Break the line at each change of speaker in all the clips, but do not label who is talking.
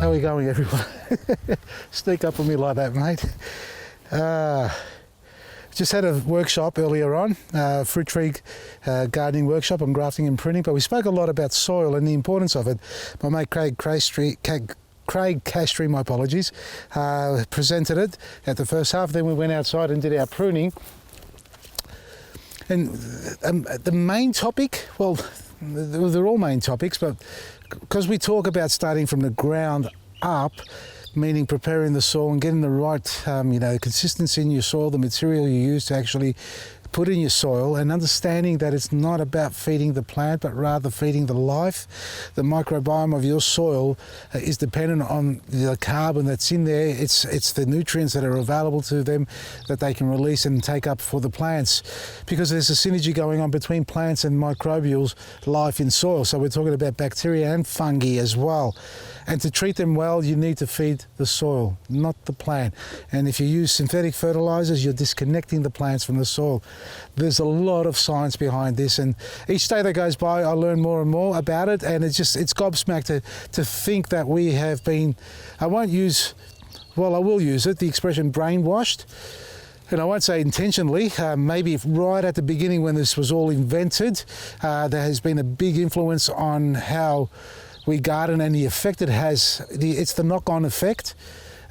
How are we going, everyone? Sneak up on me like that, mate. Just had a workshop earlier on, fruit tree gardening workshop on grafting and pruning, but we spoke a lot about soil and the importance of it. My mate Craig Castry, my apologies, presented it at the first half. Then we went outside and did our pruning. And the main topic, well, they're all main topics, but because we talk about starting from the ground up, meaning preparing the soil and getting the right consistency in your soil, the material you use to actually put in your soil, and understanding that it's not about feeding the plant but rather feeding the life. The microbiome of your soil is dependent on the carbon that's in there. It's the nutrients that are available to them that they can release and take up for the plants, because there's a synergy going on between plants and microbial life in soil. So we're talking about bacteria and fungi as well. And to treat them well, you need to feed the soil, not the plant. And if you use synthetic fertilizers, you're disconnecting the plants from the soil. There's a lot of science behind this, and each day that goes by, I learn more and more about it, and it's gobsmacked to think that we have been, I will use it, the expression brainwashed. And I won't say intentionally, maybe right at the beginning when this was all invented, there has been a big influence on how we garden and the effect it has. It's the knock-on effect.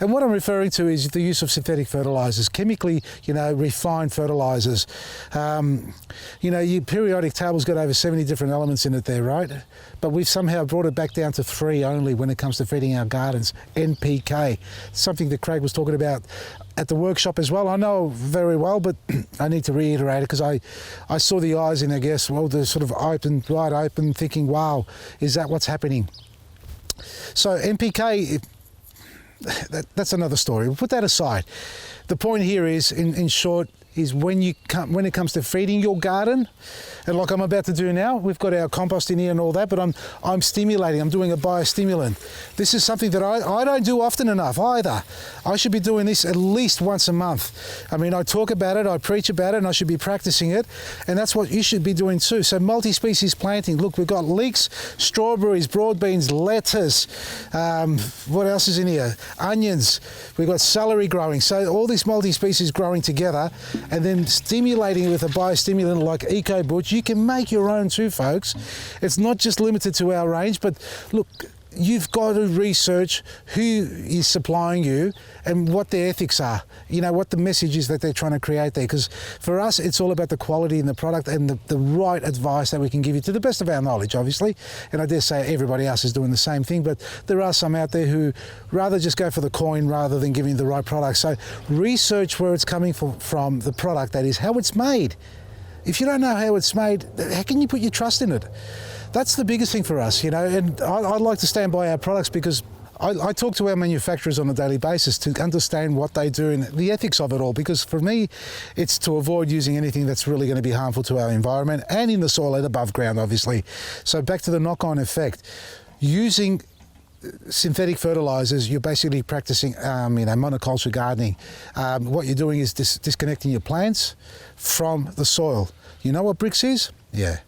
And what I'm referring to is the use of synthetic fertilizers, chemically, refined fertilizers. Your periodic table's got over 70 different elements in it there, right? But we've somehow brought it back down to 3 only when it comes to feeding our gardens. NPK, something that Craig was talking about at the workshop as well. I know very well, but I need to reiterate it because I saw the eyes in, I guess, well, they're sort of wide open, thinking, wow, is that what's happening? So NPK, that's another story. We'll put that aside. The point here is, in short, is when it comes to feeding your garden, and like I'm about to do now, we've got our compost in here and all that, but I'm stimulating, I'm doing a biostimulant. This is something that I don't do often enough either. I should be doing this at least once a month. I mean, I talk about it, I preach about it, and I should be practicing it, and that's what you should be doing too. So multi-species planting, look, we've got leeks, strawberries, broad beans, lettuce, what else is in here? Onions, we've got celery growing. So all these multi-species growing together, and then stimulating it with a biostimulant like EcoButch. You can make your own too, folks. It's not just limited to our range, but look, you've got to research who is supplying you and what their ethics are, what the message is that they're trying to create there. Because for us, it's all about the quality in the product and the right advice that we can give you to the best of our knowledge, obviously. And I dare say everybody else is doing the same thing, but there are some out there who rather just go for the coin rather than giving the right product. So research where it's coming from, the product, that is, how it's made. If you don't know how it's made, how can you put your trust in it? That's the biggest thing for us, and I like to stand by our products because I talk to our manufacturers on a daily basis to understand what they do and the ethics of it all, because for me, it's to avoid using anything that's really going to be harmful to our environment and in the soil and above ground, obviously. So back to the knock-on effect. Using synthetic fertilizers, you're basically practicing monoculture gardening. What you're doing is disconnecting your plants from the soil. You know what Brix is? Yeah.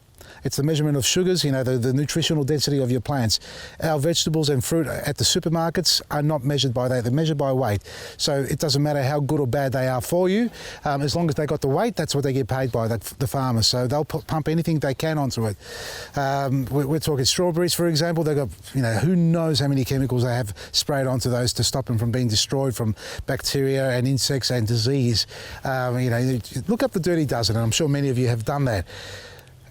It's the measurement of sugars, the nutritional density of your plants. Our vegetables and fruit at the supermarkets are not measured by that. They're measured by weight. So it doesn't matter how good or bad they are for you. As long as they got the weight, that's what they get paid by, the farmers. So they'll pump anything they can onto it. We're talking strawberries, for example. They've got, who knows how many chemicals they have sprayed onto those to stop them from being destroyed from bacteria and insects and disease. Look up the Dirty Dozen, and I'm sure many of you have done that.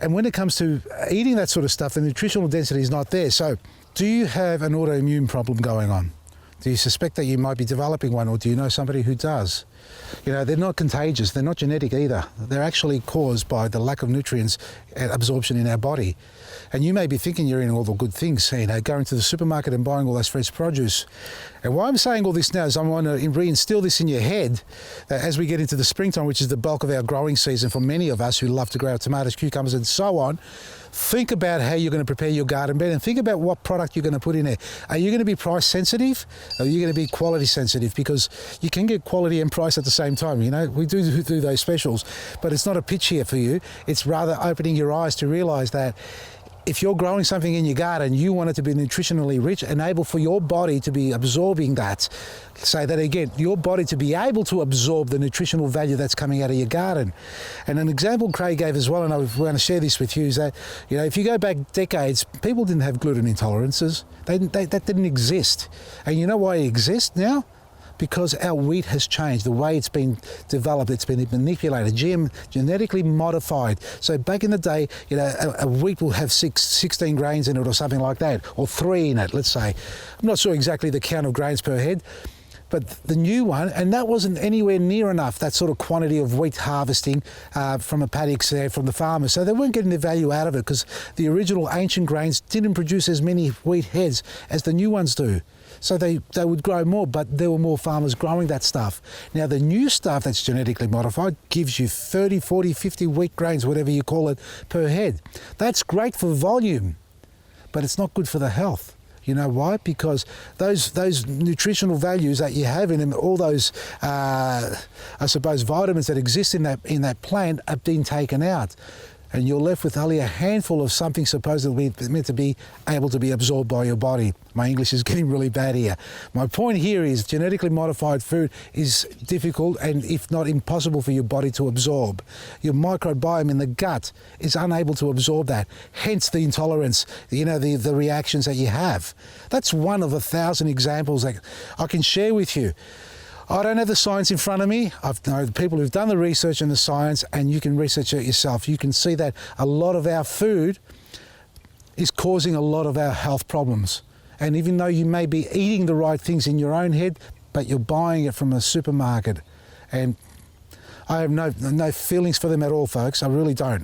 And when it comes to eating that sort of stuff, the nutritional density is not there. So do you have an autoimmune problem going on? Do you suspect that you might be developing one, or do you know somebody who does? They're not contagious, they're not genetic either. They're actually caused by the lack of nutrients and absorption in our body. And you may be thinking you're eating all the good things, going to the supermarket and buying all those fresh produce. And why I'm saying all this now is I want to reinstill this in your head that as we get into the springtime, which is the bulk of our growing season for many of us who love to grow tomatoes, cucumbers and so on, think about how you're going to prepare your garden bed and think about what product you're going to put in there. Are you going to be price sensitive? Or are you going to be quality sensitive? Because you can get quality and price at the same time. We do those specials, but it's not a pitch here for you. It's rather opening your eyes to realize that if you're growing something in your garden, you want it to be nutritionally rich and able for your body to be absorbing that. Say that again, your body to be able to absorb the nutritional value that's coming out of your garden. And an example Craig gave as well, and I want to share this with you, is that, you know, if you go back decades, people didn't have gluten intolerances. That didn't exist. And you know why it exists now? Because our wheat has changed. The way it's been developed, it's been manipulated, genetically modified. So back in the day, you know, a wheat will have 16 grains in it or something like that, or 3 in it, let's say. I'm not sure exactly the count of grains per head, but the new one, and that wasn't anywhere near enough, that sort of quantity of wheat harvesting from a paddocks there from the farmers. So they weren't getting the value out of it because the original ancient grains didn't produce as many wheat heads as the new ones do. So they would grow more, but there were more farmers growing that stuff. Now the new stuff that's genetically modified gives you 30, 40, 50 wheat grains, whatever you call it, per head. That's great for volume, but it's not good for the health. You know why? Because those nutritional values that you have in them, all those, I suppose, vitamins that exist in that plant are being taken out. And you're left with only a handful of something supposedly meant to be able to be absorbed by your body. My English is getting really bad here. My point here is genetically modified food is difficult and if not impossible for your body to absorb. Your microbiome in the gut is unable to absorb that, hence the intolerance, you know, the reactions that you have. That's one of 1,000 examples that I can share with you. I don't have the science in front of me. I know the people who've done the research and the science, and you can research it yourself. You can see that a lot of our food is causing a lot of our health problems. And even though you may be eating the right things in your own head, but you're buying it from a supermarket. And I have no feelings for them at all, folks. I really don't.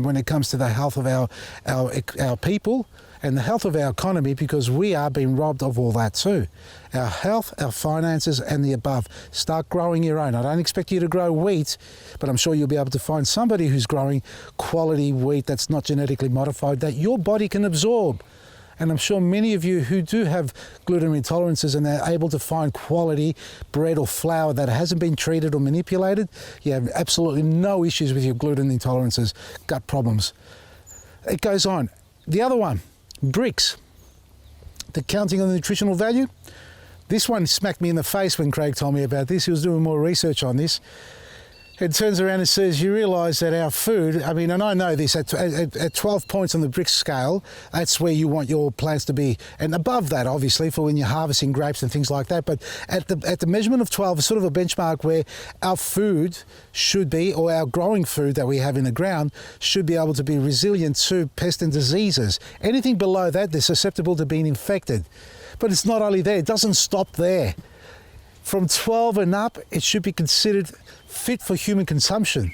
When it comes to the health of our people, and the health of our economy, because we are being robbed of all that too. Our health, our finances, and the above. Start growing your own. I don't expect you to grow wheat, but I'm sure you'll be able to find somebody who's growing quality wheat that's not genetically modified, that your body can absorb. And I'm sure many of you who do have gluten intolerances and are able to find quality bread or flour that hasn't been treated or manipulated, you have absolutely no issues with your gluten intolerances, gut problems. It goes on. The other one, Brix, the counting of the nutritional value. This one smacked me in the face when Craig told me about this. He was doing more research on this. It turns around and says, you realise that our food, I mean, and I know this, at 12 points on the Brix scale, that's where you want your plants to be. And above that, obviously, for when you're harvesting grapes and things like that. But at the measurement of 12 is sort of a benchmark where our food should be, or our growing food that we have in the ground, should be able to be resilient to pests and diseases. Anything below that, they're susceptible to being infected. But it's not only there, it doesn't stop there. From 12 and up, it should be considered fit for human consumption.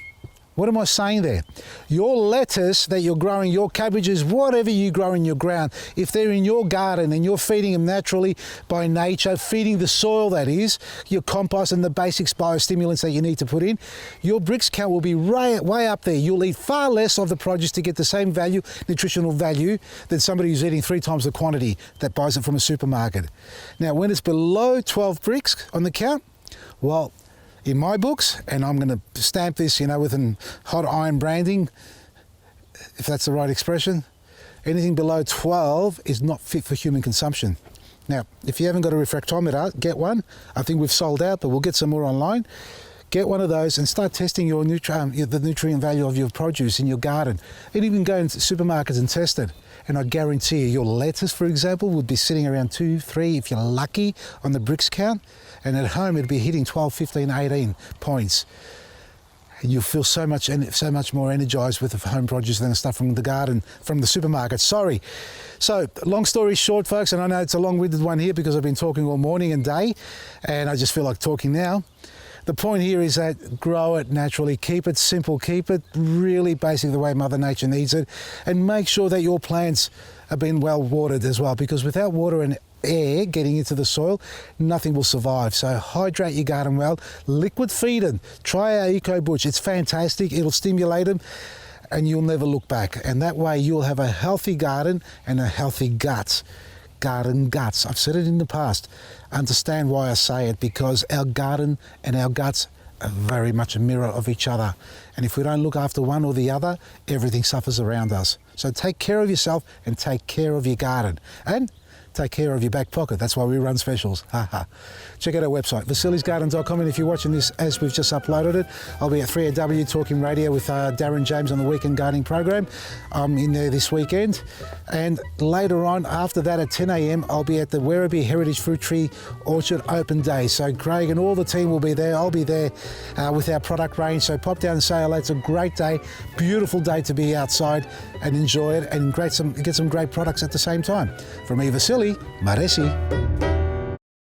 What am I saying there? Your lettuce that you're growing, your cabbages, whatever you grow in your ground, if they're in your garden and you're feeding them naturally by nature, feeding the soil that is, your compost and the basic biostimulants that you need to put in, your Brix count will be way up there. You'll eat far less of the produce to get the same value, nutritional value, than somebody who's eating 3 times the quantity that buys it from a supermarket. Now, when it's below 12 Brix on the count, well, in my books, and I'm going to stamp this, you know, with an hot iron branding, if that's the right expression, anything below 12 is not fit for human consumption. Now, if you haven't got a refractometer, get one. I think we've sold out, but we'll get some more online. Get one of those and start testing the nutrient value of your produce in your garden. And even go into supermarkets and test it. And I guarantee you, your lettuce, for example, would be sitting around 2, 3, if you're lucky, on the Brix count. And at home, it'd be hitting 12, 15, 18 points. And you'll feel so much more energized with the home produce than the stuff from the garden, from the supermarket. Sorry. So, long story short, folks, and I know it's a long-winded one here because I've been talking all morning and day, and I just feel like talking now. The point here is that grow it naturally, keep it simple, keep it really basic the way Mother Nature needs it, and make sure that your plants are being well watered as well, because without water and air getting into the soil, nothing will survive. So hydrate your garden well, liquid feed them. Try our Eco Butch, it's fantastic, it'll stimulate them, and you'll never look back. And that way you'll have a healthy garden and a healthy gut. Garden guts. I've said it in the past. Understand why I say it, because our garden and our guts very much a mirror of each other. And if we don't look after one or the other, everything suffers around us. So take care of yourself and take care of your garden. And take care of your back pocket. That's why we run specials. Check out our website, vasilisgarden.com, and if you're watching this as we've just uploaded it, I'll be at 3AW talking radio with Darren James on the Weekend Gardening Program. I'm in there this weekend. And later on, after that at 10 a.m, I'll be at the Werribee Heritage Fruit Tree Orchard Open Day. So Craig and all the team will be there. I'll be there with our product range. So pop down and say hello. It's a great day, beautiful day to be outside and enjoy it and get some great products at the same time. From me, Vasili, Maresi.